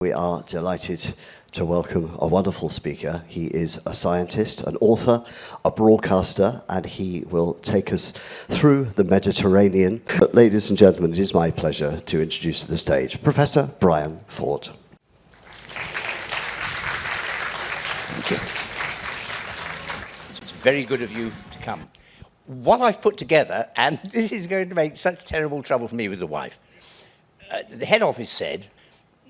We are delighted to welcome a wonderful speaker. He is a scientist, an author, a broadcaster, and he will take us through the Mediterranean. But ladies and gentlemen, it is my pleasure to introduce to the stage Professor Brian Ford. Thank you. It's very good of you to come. What I've put together, and this is going to make such terrible trouble for me with the wife, the head office said,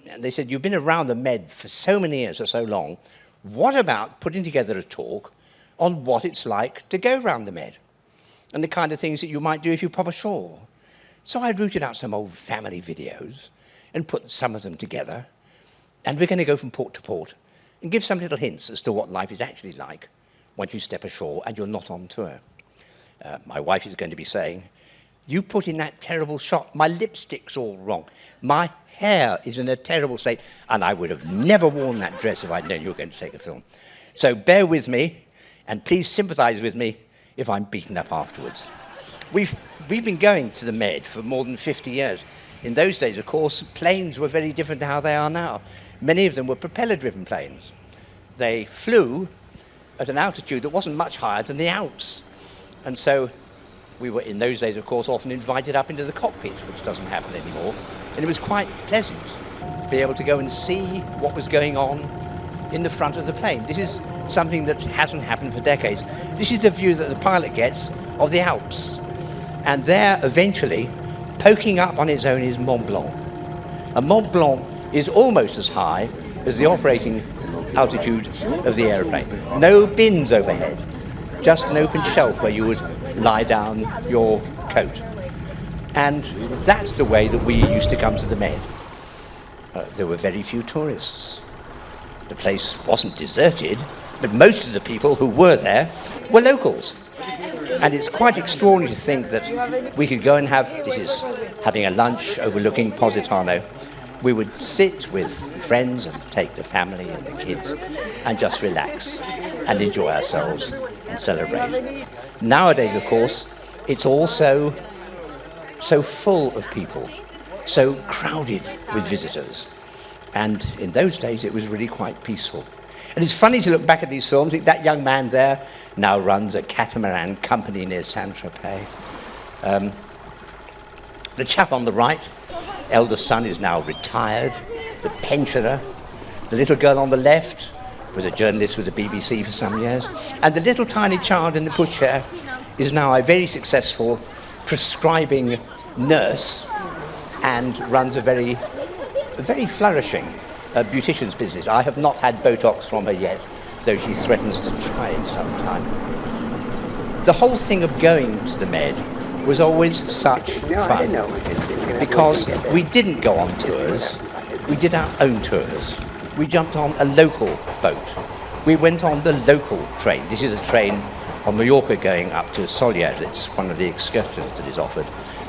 and they said, you've been around the Med for so many years or so long, what about putting together a talk on what it's like to go around the Med and the kind of things that you might do if you pop ashore? So I rooted out some old family videos and put some of them together, and we're going to go from port to port and give some little hints as to what life is actually like once you step ashore and you're not on tour. My wife is going to be saying, you put in that terrible shot, my lipstick's all wrong, my hair is in a terrible state, and I would have never worn that dress if I'd known you were going to take a film. So bear with me, and please sympathise with me if I'm beaten up afterwards. We've been going to the Med for more than 50 years. In those days, of course, planes were very different to how they are now. Many of them were propeller-driven planes. They flew at an altitude that wasn't much higher than the Alps. And so we were, in those days, of course, often invited up into the cockpit, which doesn't happen anymore. And it was quite pleasant to be able to go and see what was going on in the front of the plane. This is something that hasn't happened for decades. This is the view that the pilot gets of the Alps. And there, eventually, poking up on its own is Mont Blanc. And Mont Blanc is almost as high as the operating altitude of the aeroplane. No bins overhead, just an open shelf where you would lie down your coat. And that's the way that we used to come to the Med. There were very few tourists. The place wasn't deserted, but most of the people who were there were locals. And it's quite extraordinary to think that we could go and having a lunch overlooking Positano. We would sit with friends and take the family and the kids and just relax and enjoy ourselves and celebrate. Nowadays, of course, it's all so full of people, so crowded with visitors. And in those days, it was really quite peaceful. And it's funny to look back at these films. That young man there now runs a catamaran company near Saint-Tropez. The chap on the right, eldest son, is now retired, the pensioner. The little girl on the left was a journalist with the BBC for some years. And the little tiny child in the pushchair is now a very successful prescribing nurse and runs a very flourishing beautician's business. I have not had Botox from her yet, though she threatens to try it sometime. The whole thing of going to the Med was always such fun because we didn't go on tours, we did our own tours. We jumped on a local boat. We went on the local train. This is a train on Mallorca going up to Solier. It's one of the excursions that is offered.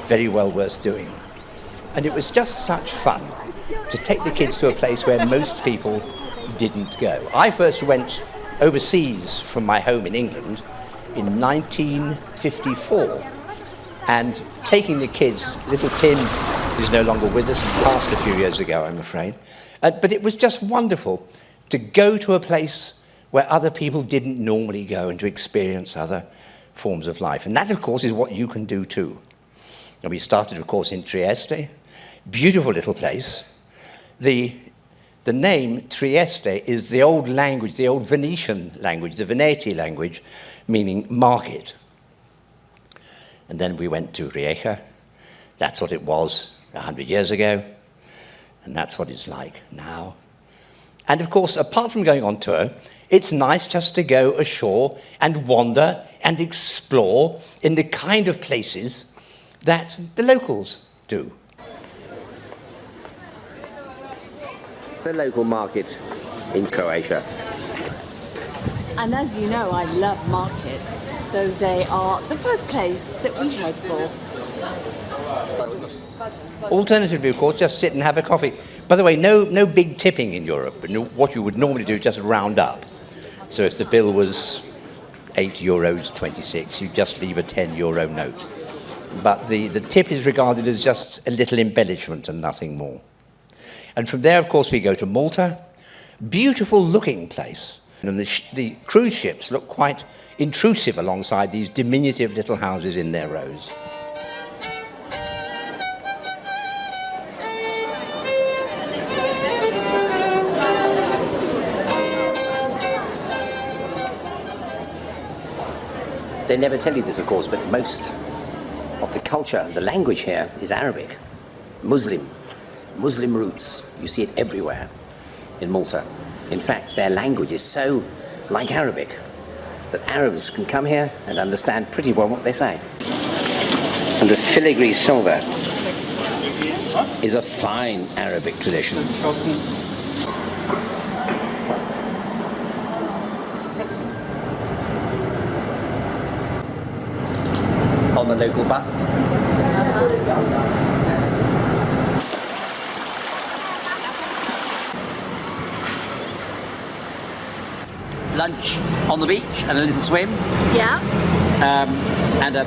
Very well worth doing. And it was just such fun to take the kids to a place where most people didn't go. I first went overseas from my home in England in 1954. And taking the kids, little Tim is no longer with us, and passed a few years ago, I'm afraid. But it was just wonderful to go to a place where other people didn't normally go and to experience other forms of life. And that, of course, is what you can do too. And we started, of course, in Trieste. Beautiful little place. The name Trieste is the old language, the old Venetian language, the Veneti language, meaning market. And then we went to Rijeka. That's what it was 100 years ago. And that's what it's like now. And of course, apart from going on tour, it's nice just to go ashore and wander and explore in the kind of places that the locals do. The local market in Croatia. And as you know, I love markets, so they are the first place that we head for. Alternatively, of course, just sit and have a coffee. By the way, no big tipping in Europe. But what you would normally do, just round up. So if the bill was €8.26, you just leave a €10 note. But the tip is regarded as just a little embellishment and nothing more. And from there, of course, we go to Malta. Beautiful looking place. And the cruise ships look quite intrusive alongside these diminutive little houses in their rows. They never tell you this, of course, but most of the culture, the language here is Arabic, Muslim roots. You see it everywhere in Malta. In fact, their language is so like Arabic that Arabs can come here and understand pretty well what they say. And the filigree silver is a fine Arabic tradition. On the local bus. Lunch on the beach and a little swim. Yeah. And a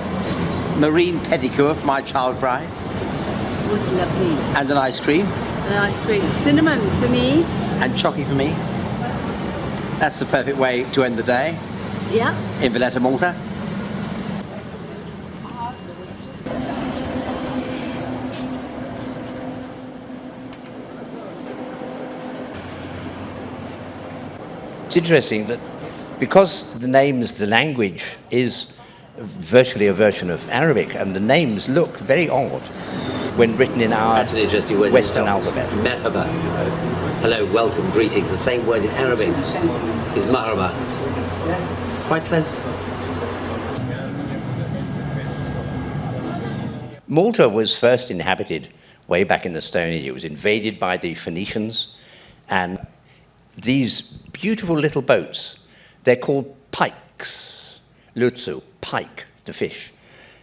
marine pedicure for my child bride. It was lovely. And an ice cream. An ice cream. Cinnamon for me. And chocolate for me. That's the perfect way to end the day Yeah. in Valletta, Malta. It's interesting that because the language is virtually a version of Arabic, and the names look very odd when written in our That's an interesting word. Western alphabet. Merhaba. Hello, welcome, greetings. The same word in Arabic is marhaba. Quite close. Malta was first inhabited way back in the Stone Age. It was invaded by the Phoenicians, and these beautiful little boats, they're called pikes, lutsu, pike, the fish.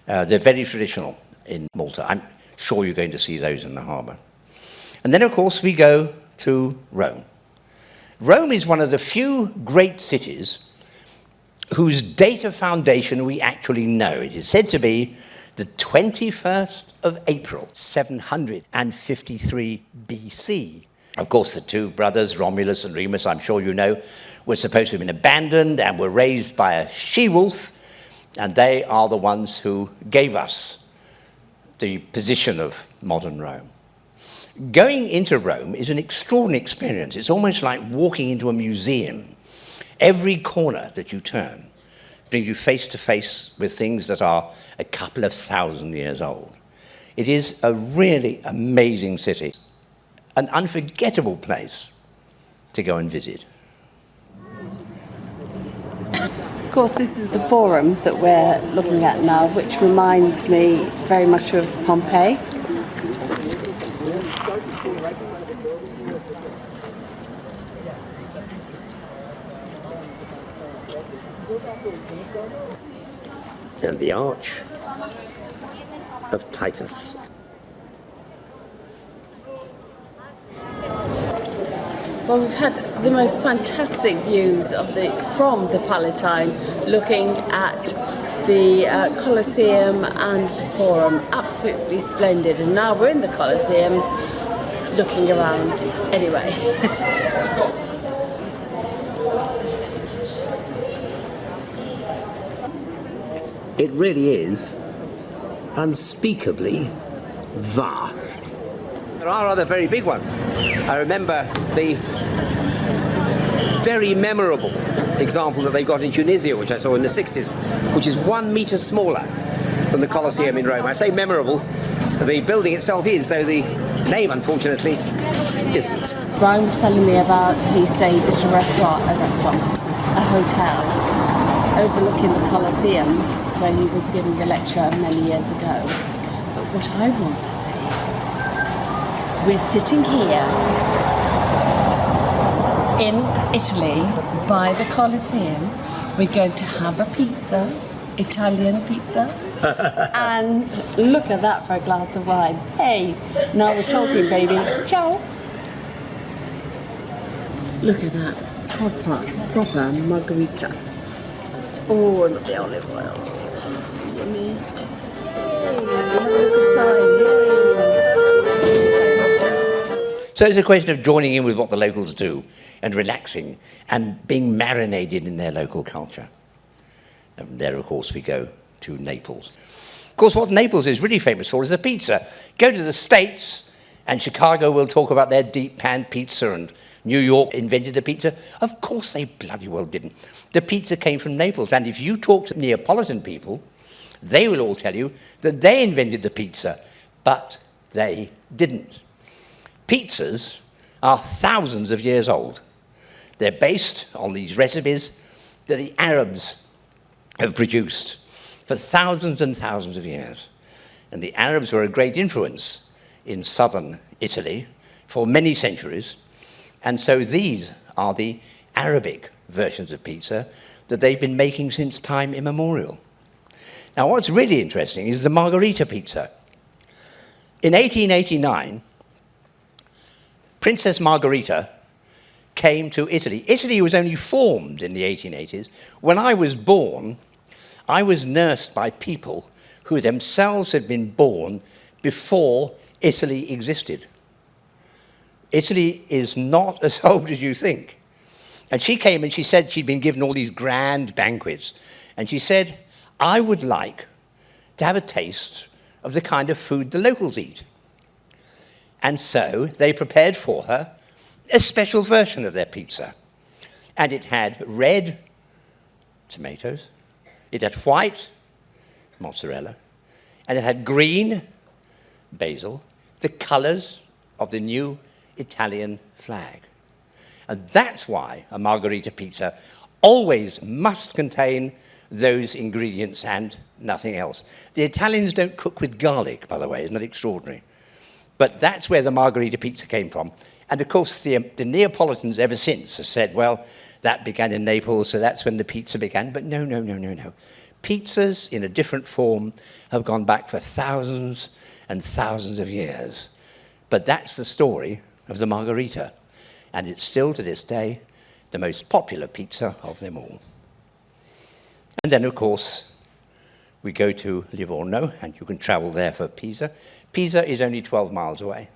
They're very traditional in Malta. I'm sure you're going to see those in the harbour. And then, of course, we go to Rome. Rome is one of the few great cities whose date of foundation we actually know. It is said to be the 21st of April, 753 BC. Of course, the two brothers, Romulus and Remus, I'm sure you know, were supposed to have been abandoned and were raised by a she-wolf, and they are the ones who gave us the position of modern Rome. Going into Rome is an extraordinary experience. It's almost like walking into a museum. Every corner that you turn brings you face to face with things that are a couple of thousand years old. It is a really amazing city. An unforgettable place to go and visit. Of course, this is the forum that we're looking at now, which reminds me very much of Pompeii. And the Arch of Titus. Well, we've had the most fantastic views from the Palatine, looking at the Colosseum and the Forum. Absolutely splendid. And now we're in the Colosseum, looking around anyway. It really is unspeakably vast. There are other very big ones. I remember the very memorable example that they've got in Tunisia, which I saw in the 60s, which is 1 metre smaller than the Colosseum in Rome. I say memorable, the building itself is, though the name, unfortunately, isn't. Brian was telling me about he stayed at a hotel overlooking the Colosseum when he was giving a lecture many years ago. But what I want to say is, we're sitting here in Italy by the Colosseum. We're going to have a pizza, Italian pizza, and look at that for a glass of wine. Hey, now we're talking, baby. Ciao. Look at that, proper margarita. Oh, not the olive oil. Yummy. So it's a question of joining in with what the locals do and relaxing and being marinated in their local culture. And from there, of course, we go to Naples. Of course, what Naples is really famous for is the pizza. Go to the States, and Chicago will talk about their deep pan pizza, and New York invented the pizza. Of course they bloody well didn't. The pizza came from Naples, and if you talk to Neapolitan people, they will all tell you that they invented the pizza, but they didn't. Pizzas are thousands of years old. They're based on these recipes that the Arabs have produced for thousands and thousands of years. And the Arabs were a great influence in southern Italy for many centuries. And so these are the Arabic versions of pizza that they've been making since time immemorial. Now, what's really interesting is the margherita pizza. In 1889, Princess Margherita came to Italy. Italy was only formed in the 1880s. When I was born, I was nursed by people who themselves had been born before Italy existed. Italy is not as old as you think. And she came and she said she'd been given all these grand banquets. And she said, I would like to have a taste of the kind of food the locals eat. And so they prepared for her a special version of their pizza. And it had red tomatoes, it had white mozzarella, and it had green basil, the colors of the new Italian flag. And that's why a margherita pizza always must contain those ingredients and nothing else. The Italians don't cook with garlic, by the way, isn't that extraordinary? But that's where the margherita pizza came from. And of course, the Neapolitans ever since have said, well, that began in Naples, so that's when the pizza began. But no. Pizzas in a different form have gone back for thousands and thousands of years. But that's the story of the margherita. And it's still, to this day, the most popular pizza of them all. And then, of course, we go to Livorno, and you can travel there for Pisa. Pisa is only 12 miles away.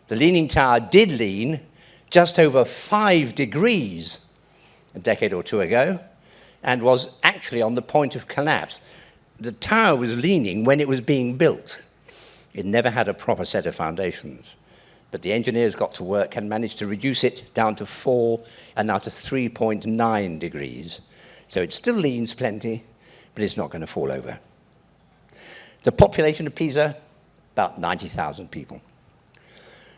The Leaning Tower did lean just over 5 degrees a decade or two ago, and was actually on the point of collapse. The tower was leaning when it was being built. It never had a proper set of foundations. But the engineers got to work and managed to reduce it down to 4 and now to 3.9 degrees. So it still leans plenty, but it's not going to fall over. The population of Pisa, about 90,000 people.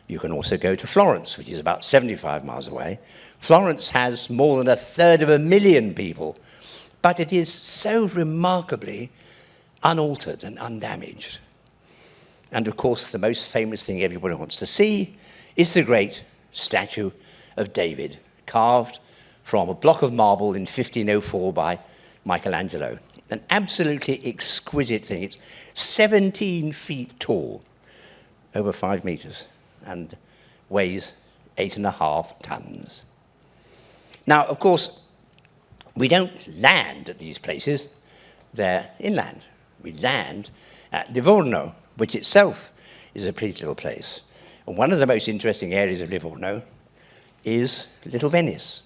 You can also go to Florence, which is about 75 miles away. Florence has more than 250,000 people, but it is so remarkably unaltered and undamaged. And of course, the most famous thing everybody wants to see is the great statue of David, carved from a block of marble in 1504 by Michelangelo. An absolutely exquisite thing. It's 17 feet tall, over 5 meters, and weighs 8.5 tons. Now, of course, we don't land at these places. They're inland. We land at Livorno, which itself is a pretty little place. And one of the most interesting areas of Livorno is Little Venice.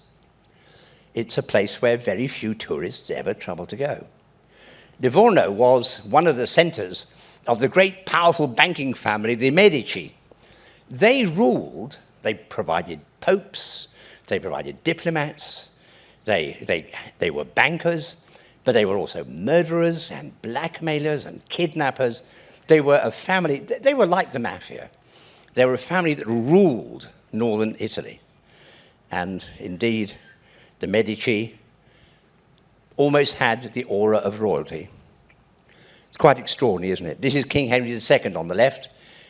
It's a place where very few tourists ever trouble to go. Livorno was one of the centers of the great powerful banking family, the Medici. They ruled, they provided popes, they provided diplomats, they were bankers, but they were also murderers and blackmailers and kidnappers. They were a family, they were like the mafia. They were a family that ruled northern Italy. And indeed, the Medici almost had the aura of royalty. It's quite extraordinary, isn't it? This is King Henry II on the left,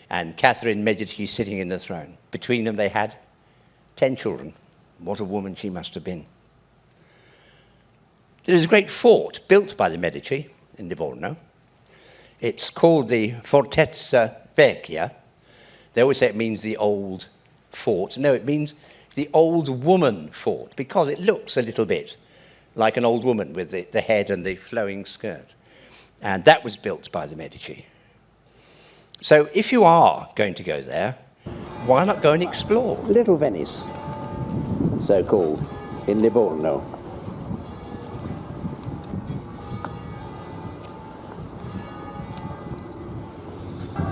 and Catherine Medici sitting in the throne. Between them, they had 10 children. What a woman she must have been. There is a great fort built by the Medici in Livorno. It's called the Fortezza Vecchia. They always say it means the old fort. No, it means the old woman fort, because it looks a little bit like an old woman with the head and the flowing skirt. And that was built by the Medici. So if you are going to go there, Why not go and explore? Little Venice, so called, in Livorno.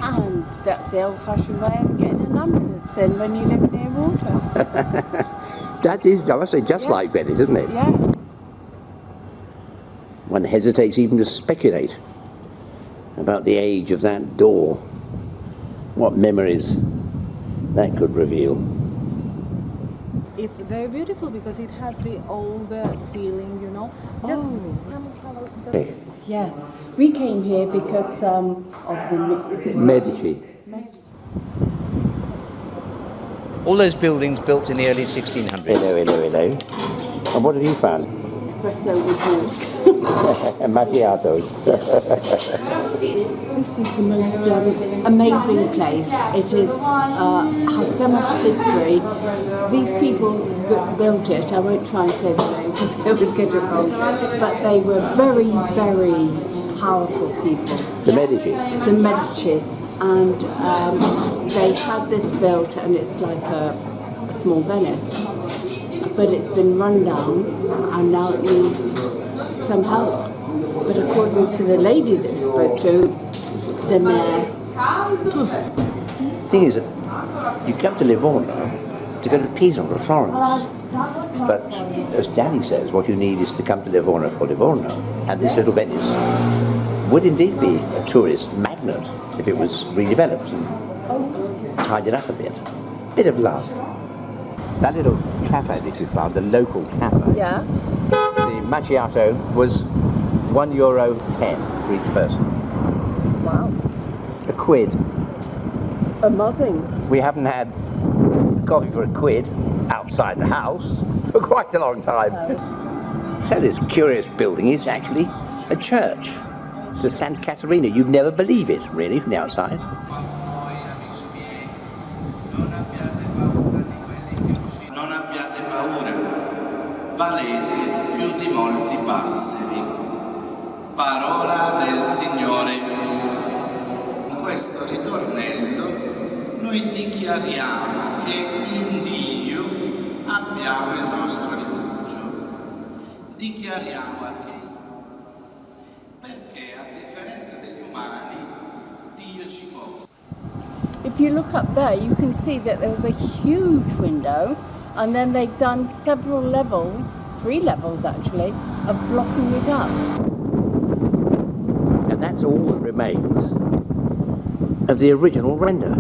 And that's the old-fashioned way of getting an ambulance in when you live near water. That is, I must say, just like Venice, isn't it? Yeah. One hesitates even to speculate about the age of that door. What memories that could reveal. It's very beautiful because it has the old ceiling, you know. Okay. Yes. We came here because of the... Is it Medici. All those buildings built in the early 1600s. Hello. And what have you found? espresso with milk. Macchiatos. This is the most amazing place. It is has so much history. These people that built it, I won't try and say the name because I always get it wrong, but they were very, very powerful people. The Medici. The Medici. And they had this built, and it's like a small Venice, but it's been run down, and now it needs some help. But according to the lady that we spoke to, the mayor... The thing is that you come to Livorno to go to Pisa or Florence. But as Danny says, what you need is to come to Livorno for Livorno. And this little Venice would indeed be a tourist magnet if it was redeveloped and tidied up a bit. Bit of love. That little cafe that you found, the local cafe, Yeah. the macchiato was €1.10 for each person. Wow. A quid. Amazing. We haven't had coffee for a quid outside the house for quite a long time. So this curious building is actually a church. To Santa Caterina. You'd never believe it, really, from the outside. Non abbiate paura, valete più di molti passeri. Parola del Signore. In questo ritornello noi dichiariamo che in Dio abbiamo il nostro rifugio. Dichiariamo a Dio. Perché a differenza degli umani, Dio ci può. If you look up there, you can see that there was a huge window, and then they've done several levels, 3 levels actually, of blocking it up. And that's all that remains of the original render.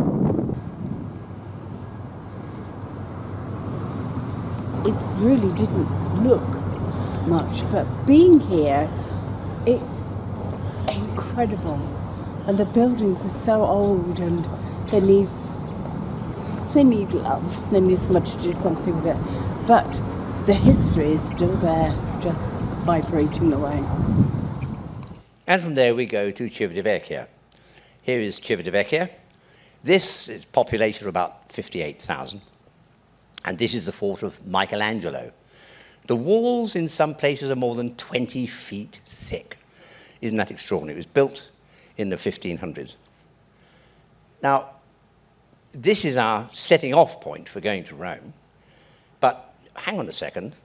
It really didn't look much, but being here, it's incredible. And the buildings are so old, and they need love. They need somebody to do something with it. But the history is still there, just vibrating away. And from there we go to Civitavecchia. Here is Civitavecchia. This is population of about 58,000. And this is the fort of Michelangelo. The walls in some places are more than 20 feet thick. Isn't that extraordinary? It was built in the 1500s. Now, this is our setting off point for going to Rome. But hang on a second.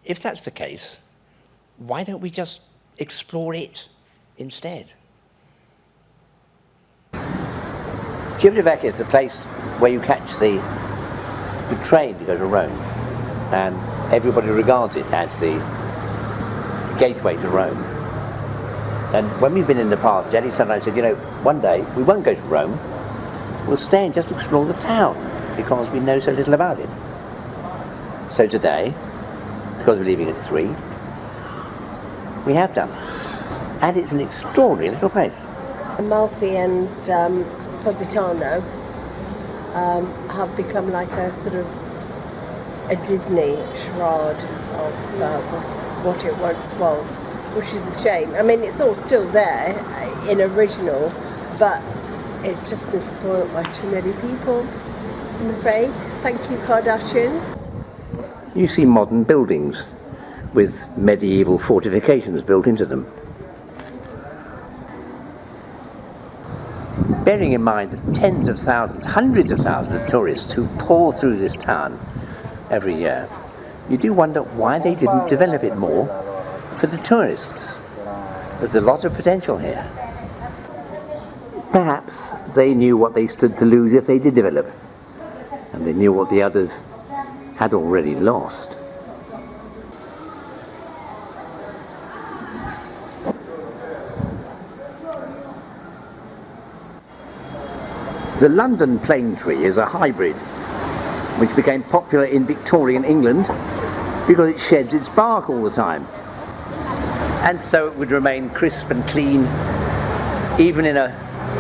If that's the case, why don't we just explore it instead? Civitavecchia is a place where you catch the train to go to Rome. And everybody regards it as the gateway to Rome. And when we've been in the past, Jenny sometimes said, you know, one day we won't go to Rome, we'll stay and just explore the town because we know so little about it. So today, because we're leaving at 3, we have done. And it's an extraordinary little place. Amalfi and Positano have become like a sort of a Disney shroud of what it once was, which is a shame. I mean, it's all still there in original, but it's just been spoiled by too many people, I'm afraid. Thank you, Kardashians. You see modern buildings with medieval fortifications built into them. bearing in mind the tens of thousands, hundreds of thousands of tourists who pour through this town every year, you do wonder why they didn't develop it more for the tourists. There's a lot of potential here. Perhaps they knew what they stood to lose if they did develop, and they knew what the others had already lost. The London plane tree is a hybrid which became popular in Victorian England because it sheds its bark all the time. And so it would remain crisp and clean even in a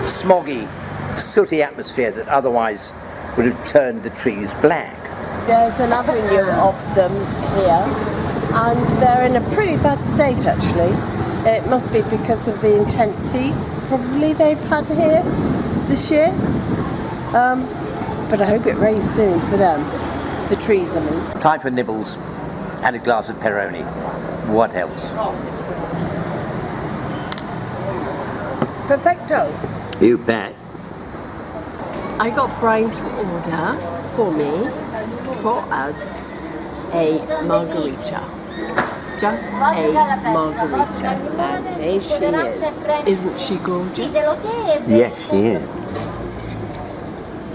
smoggy, sooty atmosphere that otherwise would have turned the trees black. There's an avenue of them here, and they're in a pretty bad state actually. It must be because of the intense heat probably they've had here this year. But I hope it rains soon for them, the trees I mean. Time for nibbles and a glass of Peroni. What else? Perfecto. You bet. I got Brian to order for me, for us, a margarita. Just a margarita. And there she is. Isn't she gorgeous? Yes, she is.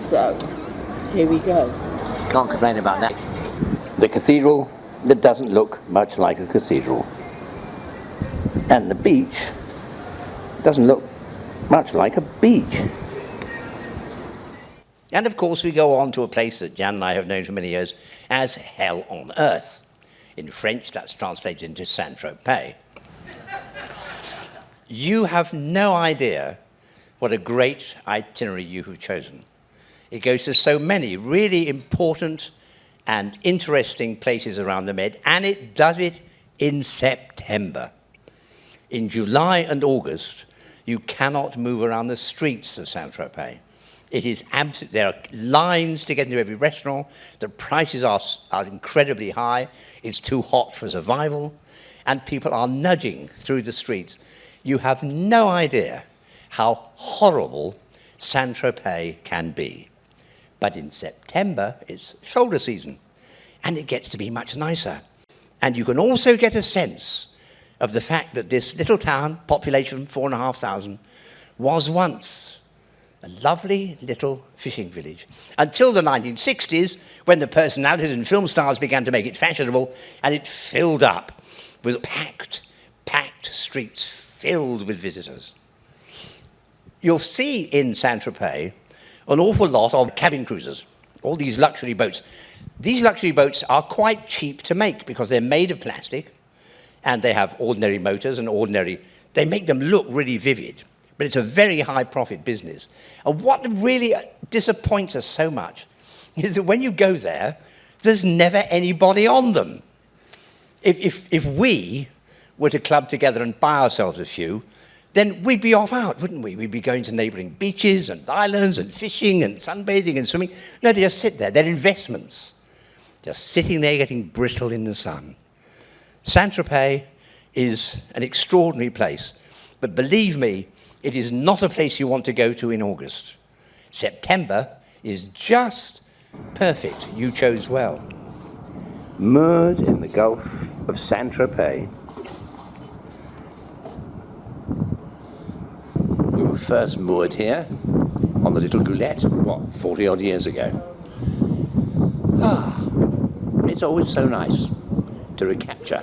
So, here we go. Can't complain about that. The cathedral that doesn't look much like a cathedral. And the beach doesn't look much like a beach. And of course we go on to a place that Jan and I have known for many years as Hell on Earth. In French that's translated into Saint-Tropez. You have no idea what a great itinerary you have chosen. It goes to so many really important and interesting places around the Med, and it does it in September. In July and August, you cannot move around the streets of Saint-Tropez. It is there are lines to get into every restaurant. The prices are incredibly high. It's too hot for survival. And people are nudging through the streets. You have no idea how horrible Saint-Tropez can be. But in September, it's shoulder season. And it gets to be much nicer. And you can also get a sense of the fact that this little town, population 4,500, was once a lovely little fishing village. Until the 1960s, when the personalities and film stars began to make it fashionable, and it filled up with packed streets filled with visitors. You'll see in Saint-Tropez an awful lot of cabin cruisers, all these luxury boats. These luxury boats are quite cheap to make because they're made of plastic, and they have ordinary motors and they make them look really vivid. But it's a very high profit business. And what really disappoints us so much is that when you go there, there's never anybody on them. If we were to club together and buy ourselves a few, then we'd be off out, wouldn't we? We'd be going to neighbouring beaches and islands and fishing and sunbathing and swimming. No, they just sit there. They're investments. Just sitting there getting brittle in the sun. Saint-Tropez is an extraordinary place. But believe me, it is not a place you want to go to in August. September is just perfect. You chose well. Moored in the Gulf of Saint-Tropez. We were first moored here on the Little Goulette, 40 odd years ago. It's always so nice to recapture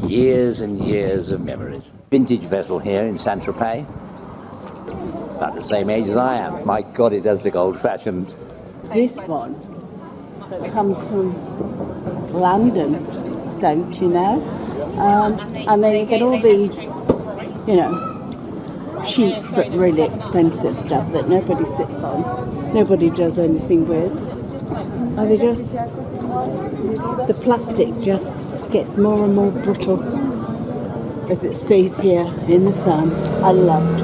years and years of memories. Vintage vessel here in Saint-Tropez. About the same age as I am. My God, it does look old-fashioned. This one that comes from London, don't you know? And then you get all these, cheap but really expensive stuff that nobody sits on, nobody does anything with. And the plastic just gets more and more brittle as it stays here in the sun. Unloved.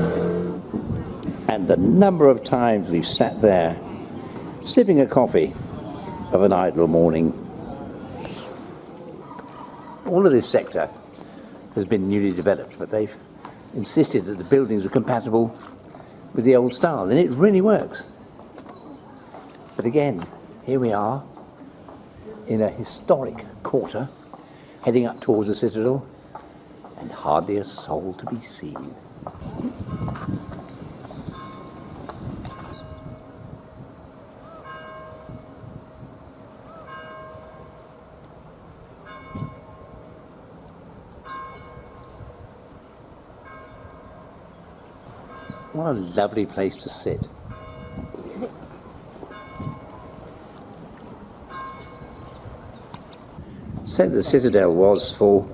And the number of times we've sat there sipping a coffee of an idle morning. All of this sector has been newly developed, but they've insisted that the buildings are compatible with the old style, and it really works. But again, here we are in a historic quarter, heading up towards the citadel, and hardly a soul to be seen. What a lovely place to sit. So the citadel was for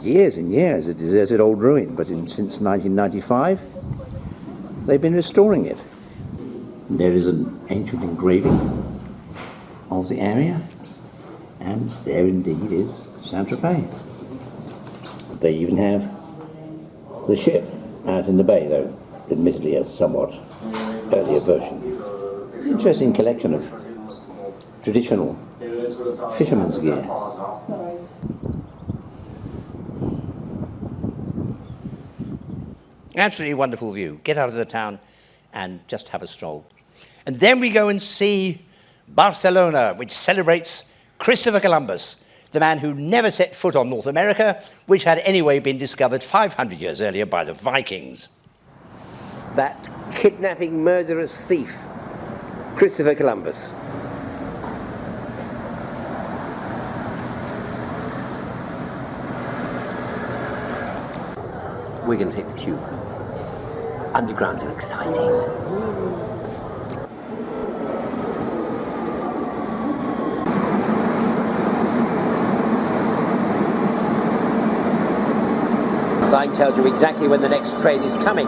years and years a deserted old ruin, but since 1995 they've been restoring it. There is an ancient engraving of the area, and there indeed is Saint-Tropez. They even have the ship out in the bay, though admittedly a somewhat earlier version. Interesting collection of traditional fisherman's gear. Absolutely wonderful view. Get out of the town and just have a stroll. And then we go and see Barcelona, which celebrates Christopher Columbus, the man who never set foot on North America, which had anyway been discovered 500 years earlier by the Vikings. That kidnapping, murderous thief, Christopher Columbus. We're going to take the tube. Undergrounds are exciting. The sign tells you exactly when the next train is coming.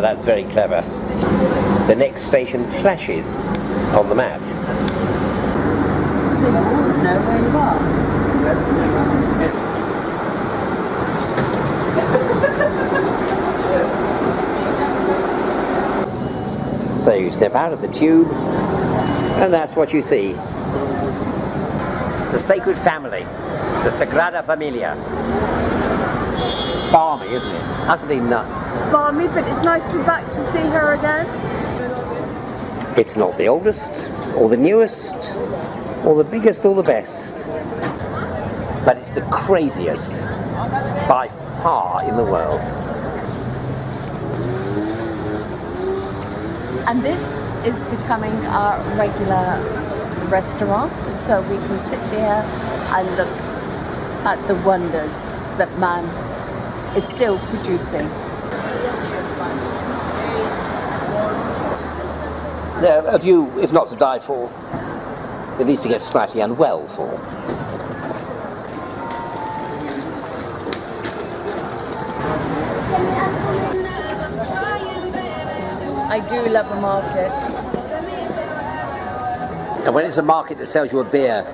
That's very clever. The next station flashes on the map. So you always know where you are. So you step out of the tube, and that's what you see. The Sacred Family, the Sagrada Familia. Balmy, isn't it? Utterly nuts. Balmy, but it's nice to be back to see her again. It's not the oldest, or the newest, or the biggest, or the best. But it's the craziest, by far, in the world. And this is becoming our regular restaurant, so we can sit here and look at the wonders that man is still producing. A view, if not to die for, at least to get slightly unwell for. I do love a market. And when it's a market that sells you a beer,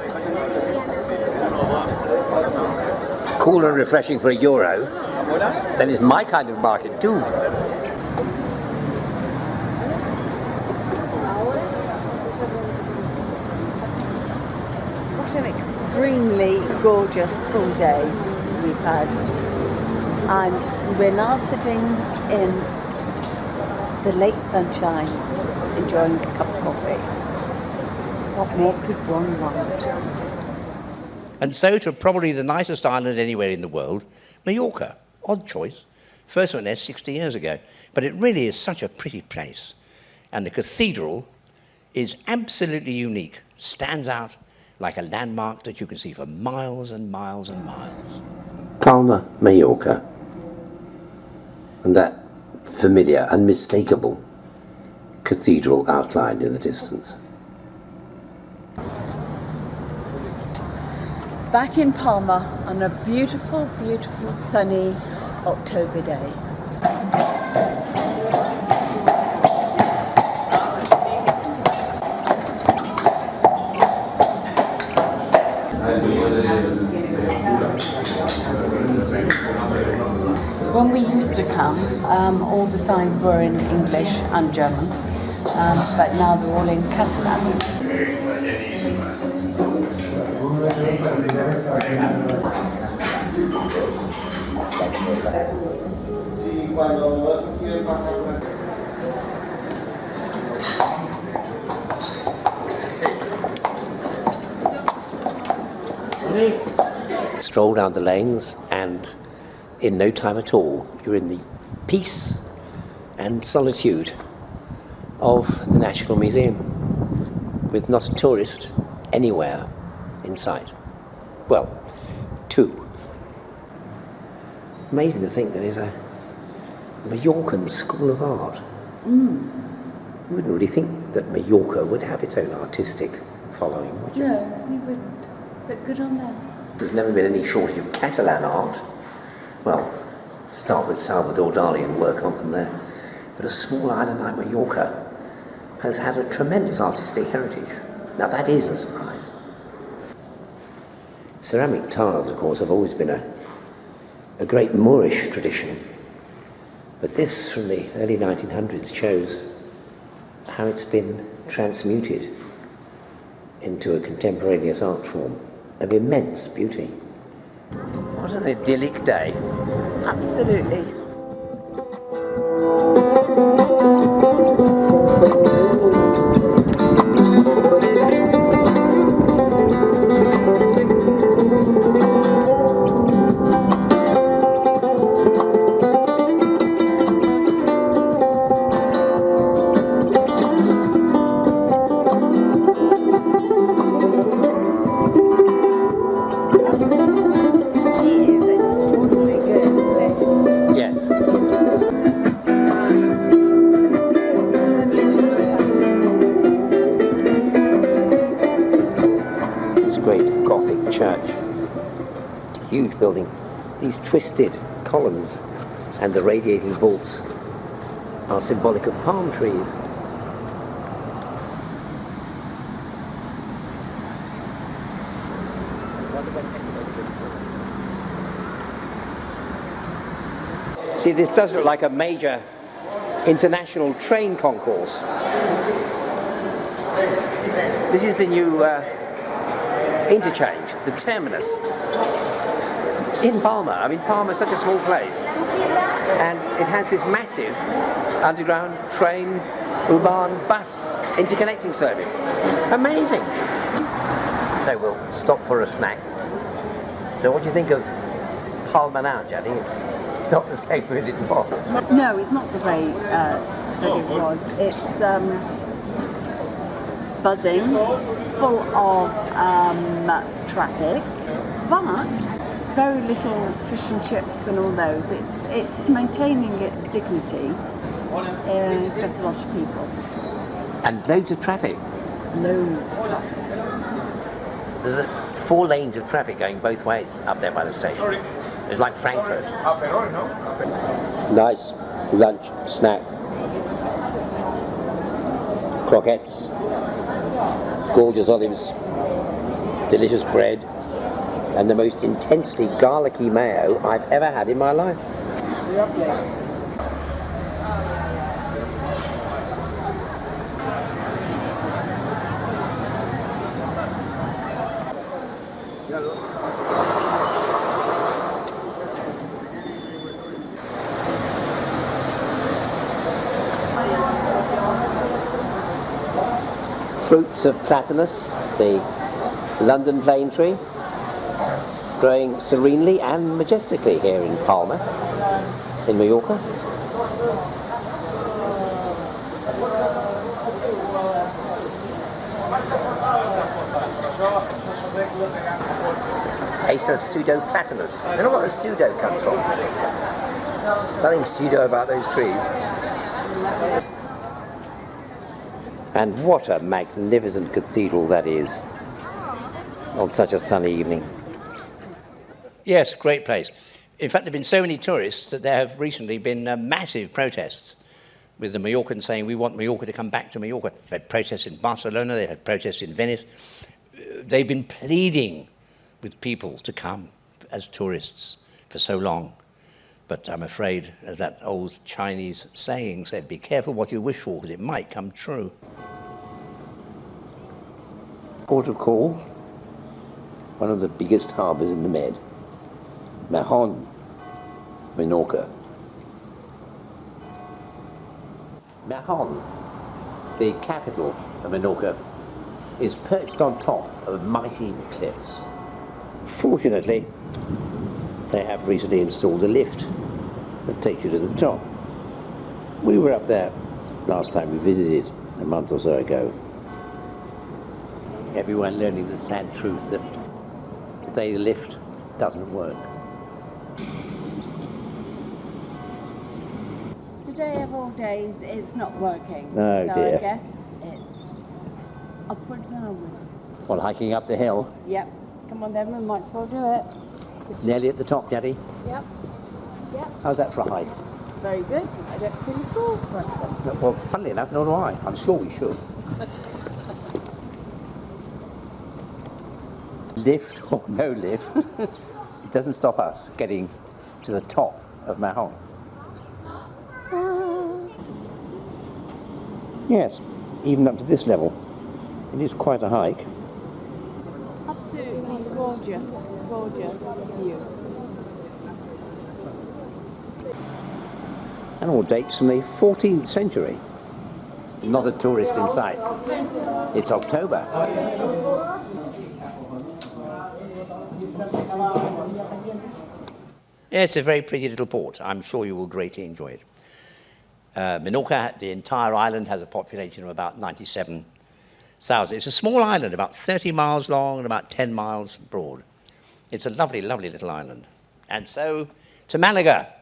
cool and refreshing for €1, then it's my kind of market too. What an extremely gorgeous full day we've had. And we're now sitting in the lake sunshine, enjoying a cup of coffee. What more could one want? And so to probably the nicest island anywhere in the world, Mallorca. Odd choice. First went there 60 years ago. But it really is such a pretty place. And the cathedral is absolutely unique. Stands out like a landmark that you can see for miles and miles and miles. Palma, Mallorca. And that familiar, unmistakable cathedral outlined in the distance. Back in Palma on a beautiful, beautiful sunny October day. When we used to come, all the signs were in English and German, but now they're all in Catalan. Stroll down the lanes, and in no time at all, you're in the peace and solitude of the National Museum, with not a tourist anywhere in sight. Well, two. Amazing to think that there's a Mallorcan School of Art. You wouldn't really think that Mallorca would have its own artistic following, would you? No, we wouldn't. But good on them. There's never been any shortage of Catalan art. Well, start with Salvador Dali and work on from there. But a small island like Mallorca has had a tremendous artistic heritage. Now that is a surprise. Ceramic tiles, of course, have always been a great Moorish tradition. But this from the early 1900s shows how it's been transmuted into a contemporaneous art form of immense beauty. What an idyllic day. Absolutely. Huge building, these twisted columns and the radiating vaults are symbolic of palm trees. See, this does look like a major international train concourse. This is the new interchange, the terminus. In Palma. I mean, Palma's such a small place, and it has this massive underground train, U-Bahn, bus interconnecting service. Amazing. No, we'll stop for a snack. So what do you think of Palma now, Jenny? It's not the same as it was. No, it's not the way that it was. It's buzzing, full of traffic, but very little fish and chips and all those. It's maintaining its dignity. Just a lot of people. And loads of traffic. Loads of traffic. There's 4 lanes of traffic going both ways up there by the station. It's like Frankfurt. Nice lunch snack. Croquettes, gorgeous olives, delicious bread, and the most intensely garlicky mayo I've ever had in my life. Lovely. Fruits of platanus, the London plane tree, growing serenely and majestically here in Palma, in Mallorca. Acer pseudoplatanus. I don't know what the pseudo comes from. Nothing pseudo about those trees. And what a magnificent cathedral that is on such a sunny evening. Yes, great place. In fact, there have been so many tourists that there have recently been massive protests with the Mallorcans saying we want Mallorca to come back to Mallorca. They had protests in Barcelona, they had protests in Venice. They've been pleading with people to come as tourists for so long. But I'm afraid, as that old Chinese saying said, be careful what you wish for, because it might come true. Port of call, one of the biggest harbours in the Med, Mahon, Menorca. Mahon, the capital of Menorca, is perched on top of mighty cliffs. Fortunately, they have recently installed a lift that takes you to the top. We were up there last time we visited, a month or so ago. Everyone learning the sad truth that today the lift doesn't work. Today of all days, it's not working. Oh, so dear. I guess it's upwards and onwards. While hiking up the hill, Yep. Come on then, we might as well do it. nearly at the top, Daddy. Yep. Yep. How's that for a hike? Very good. I don't feel sore. Well, funnily enough, nor do I. I'm sure we should. Lift or no lift, it doesn't stop us getting to the top of Mahon. Yes, even up to this level. It is quite a hike. Absolutely gorgeous, gorgeous view. And all dates from the 14th century. Not a tourist in sight. It's October. Yeah, it's a very pretty little port. I'm sure you will greatly enjoy it. Menorca, the entire island, has a population of about 97,000. It's a small island, about 30 miles long and about 10 miles broad. It's a lovely, lovely little island. And so to Malaga.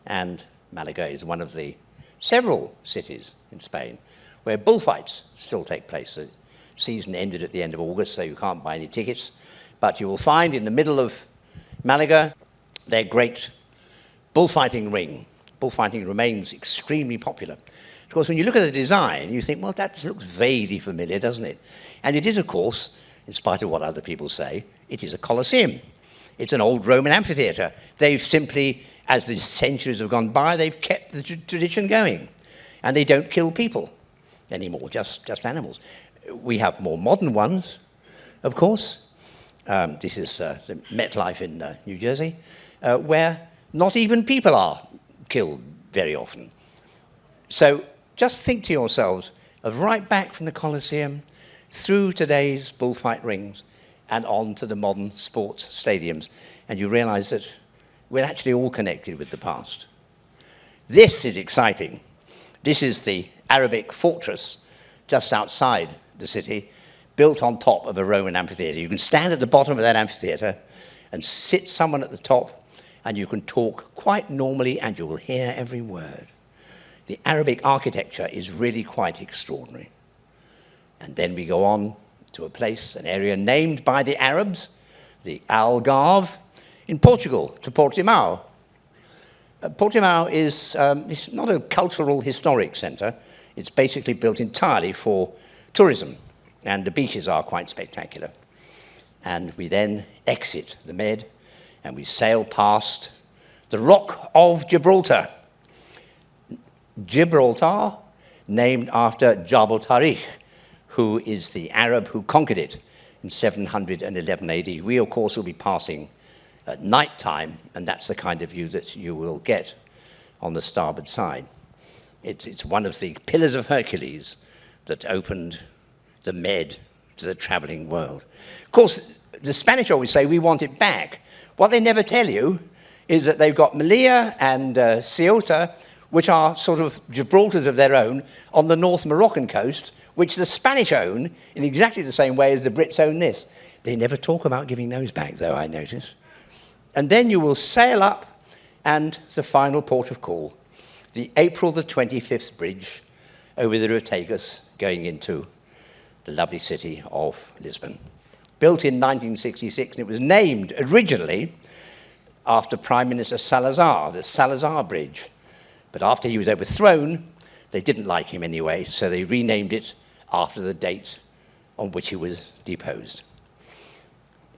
And Malaga is one of the several cities in Spain where bullfights still take place. The season ended at the end of August, so you can't buy any tickets. But you will find in the middle of Malaga their great bullfighting ring. Bullfighting remains extremely popular. Of course, when you look at the design, you think, well, that looks vaguely familiar, doesn't it? And it is, of course, in spite of what other people say, it is a Colosseum. It's an old Roman amphitheatre. They've simply, as the centuries have gone by, they've kept the tradition going. And they don't kill people anymore, just animals. We have more modern ones, of course. This is the MetLife in New Jersey, where not even people are killed very often. So just think to yourselves of right back from the Colosseum through today's bullfight rings and on to the modern sports stadiums, and you realize that we're actually all connected with the past. This is exciting. This is the Arabic fortress just outside the city, built on top of a Roman amphitheatre. You can stand at the bottom of that amphitheatre and sit someone at the top, and you can talk quite normally and you will hear every word. The Arabic architecture is really quite extraordinary. And then we go on to a place, an area named by the Arabs, the Algarve, in Portugal, to Portimao. Portimao is it's not a cultural historic centre. It's basically built entirely for tourism, and the beaches are quite spectacular. And we then exit the Med, and we sail past the Rock of Gibraltar. Gibraltar, named after Jabal Tariq, who is the Arab who conquered it in 711 AD. We, of course, will be passing at night time, and that's the kind of view that you will get on the starboard side. It's one of the pillars of Hercules that opened the Med to the traveling world. Of course, the Spanish always say, we want it back. What they never tell you is that they've got Melilla and Ceuta, which are sort of Gibraltars of their own, on the North Moroccan coast, which the Spanish own in exactly the same way as the Brits own this. They never talk about giving those back, though, I notice. And then you will sail up, and the final port of call, the April the 25th bridge over the Rio Tagus, going into the lovely city of Lisbon. Built in 1966, and it was named originally after Prime Minister Salazar, the Salazar Bridge. But after he was overthrown, they didn't like him anyway, so they renamed it after the date on which he was deposed.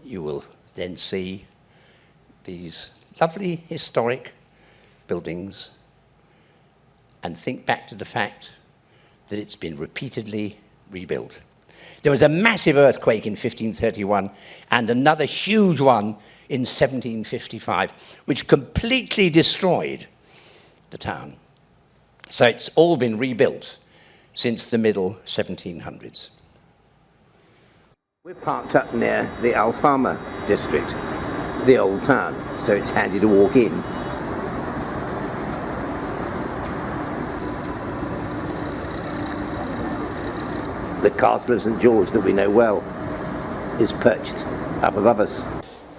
You will then see these lovely historic buildings and think back to the fact that it's been repeatedly rebuilt. There was a massive earthquake in 1531 and another huge one in 1755, which completely destroyed the town. So it's all been rebuilt since the middle 1700s. We're parked up near the Alfama district, the old town, so it's handy to walk in. The castle of St. George that we know well is perched up above us.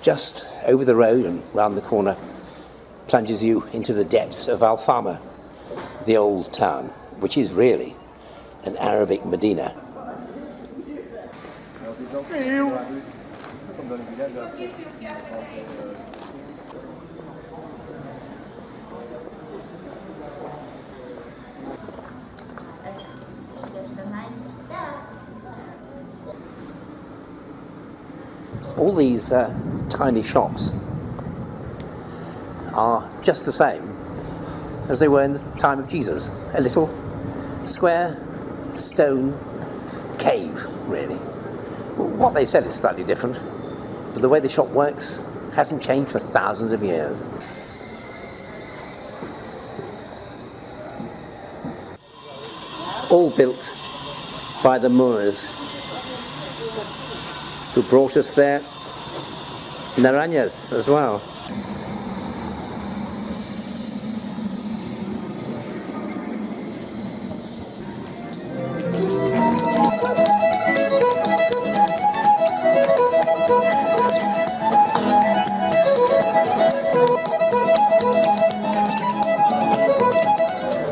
Just over the road and round the corner plunges you into the depths of Alfama, the old town, which is really an Arabic Medina. All these tiny shops are just the same as they were in the time of Jesus. A little square stone cave, really. What they sell is slightly different, but the way the shop works hasn't changed for thousands of years. All built by the Moors, who brought us their Naranyas as well.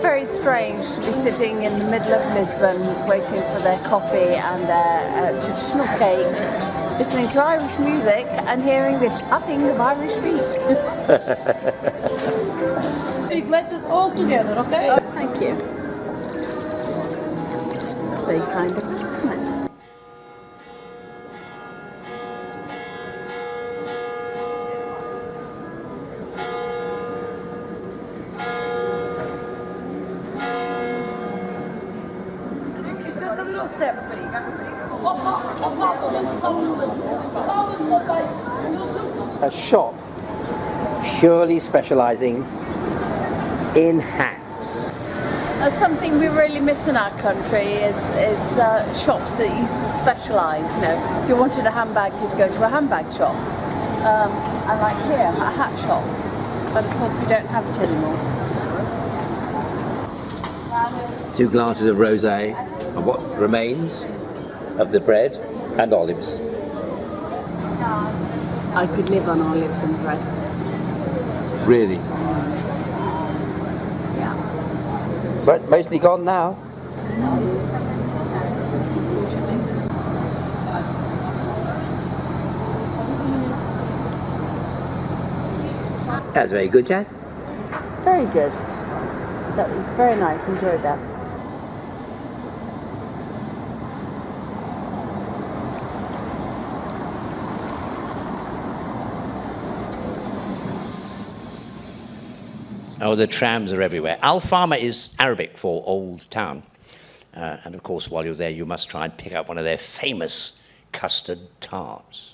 Very strange to be sitting in the middle of Lisbon waiting for their coffee and their traditional cake, listening to Irish music and hearing the tapping of Irish feet. Let us all together, okay? Thank you. That's very kind of you. Just a little step. A shop purely specialising in hats. Something we really miss in our country is shops that used to specialise. You know, if you wanted a handbag, you'd go to a handbag shop. And like here, a hat shop. But of course, we don't have it anymore. 2 glasses of rosé and what remains of the bread and olives. I could live on olives and bread. Really? Yeah. But mostly gone now. That's very good, Jan. Very good. That was very nice. Enjoyed that. Oh, the trams are everywhere. Alfama is Arabic for old town. And of course, while you're there, you must try and pick up one of their famous custard tarts.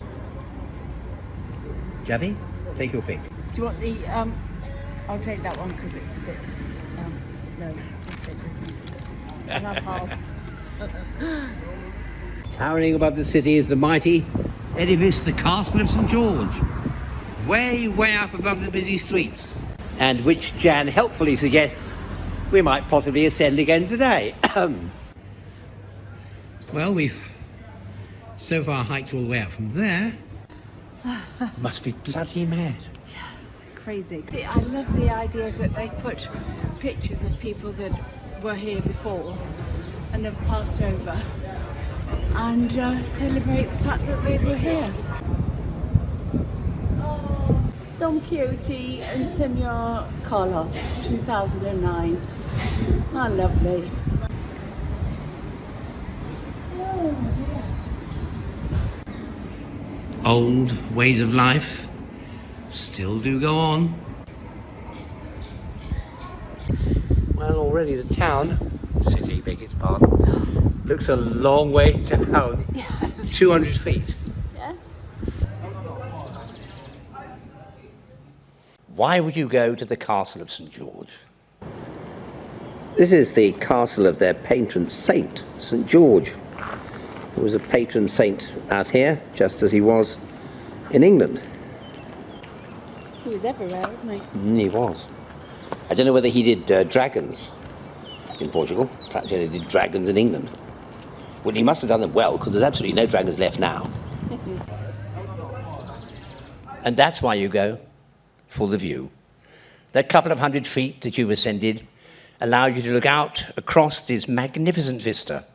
Javi, take your pick. Do you want the? I'll take that one because it's a bit low. I'll have half. Towering above the city is the mighty edifice, the Castle of St. George. Way, way up above the busy streets. And which Jan helpfully suggests we might possibly ascend again today. Well, we've so far hiked all the way up from there. Must be bloody mad. Crazy. I love the idea that they put pictures of people that were here before and have passed over and celebrate the fact that they were here. Don Quixote and Senor Carlos, 2009. How lovely. Old ways of life still do go on. Well, already the town city, beg its pardon. Looks a long way down, 200 feet. Yes. Why would you go to the castle of St. George? This is the castle of their patron saint, St. George, who was a patron saint out here, just as he was in England. He was everywhere, wasn't he? He was. I don't know whether he did dragons in Portugal. Perhaps he only did dragons in England. Well, he must have done them well, because there's absolutely no dragons left now. And that's why you go, for the view. That couple of 100 feet that you've ascended allows you to look out across this magnificent vista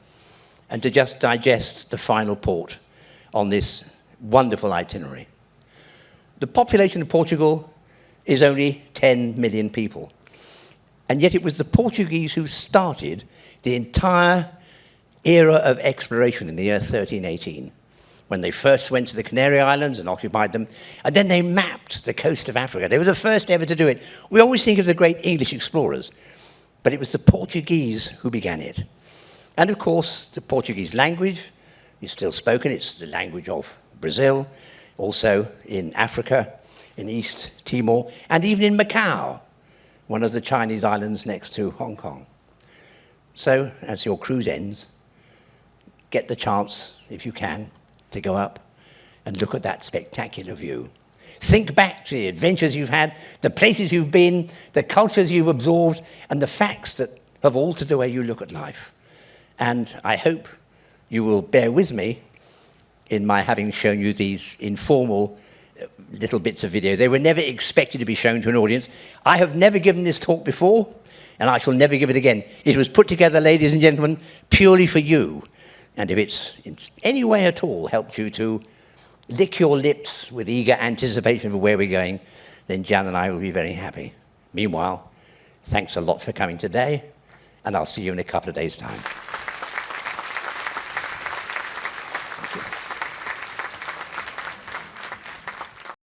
and to just digest the final port on this wonderful itinerary. The population of Portugal is only 10 million people. And yet it was the Portuguese who started the entire era of exploration in the year 1318, when they first went to the Canary Islands and occupied them, and then they mapped the coast of Africa. They were the first ever to do it. We always think of the great English explorers, but it was the Portuguese who began it. And of course, the Portuguese language is still spoken. It's the language of Brazil, also in Africa, in East Timor, and even in Macau, one of the Chinese islands next to Hong Kong. So, as your cruise ends, get the chance, if you can, to go up and look at that spectacular view. Think back to the adventures you've had, the places you've been, the cultures you've absorbed, and the facts that have altered the way you look at life. And I hope you will bear with me in my having shown you these informal little bits of video. They were never expected to be shown to an audience. I have never given this talk before, and I shall never give it again. It was put together, ladies and gentlemen, purely for you. And if it's in any way at all helped you to lick your lips with eager anticipation for where we're going, then Jan and I will be very happy. Meanwhile, thanks a lot for coming today, and I'll see you in a couple of days' time.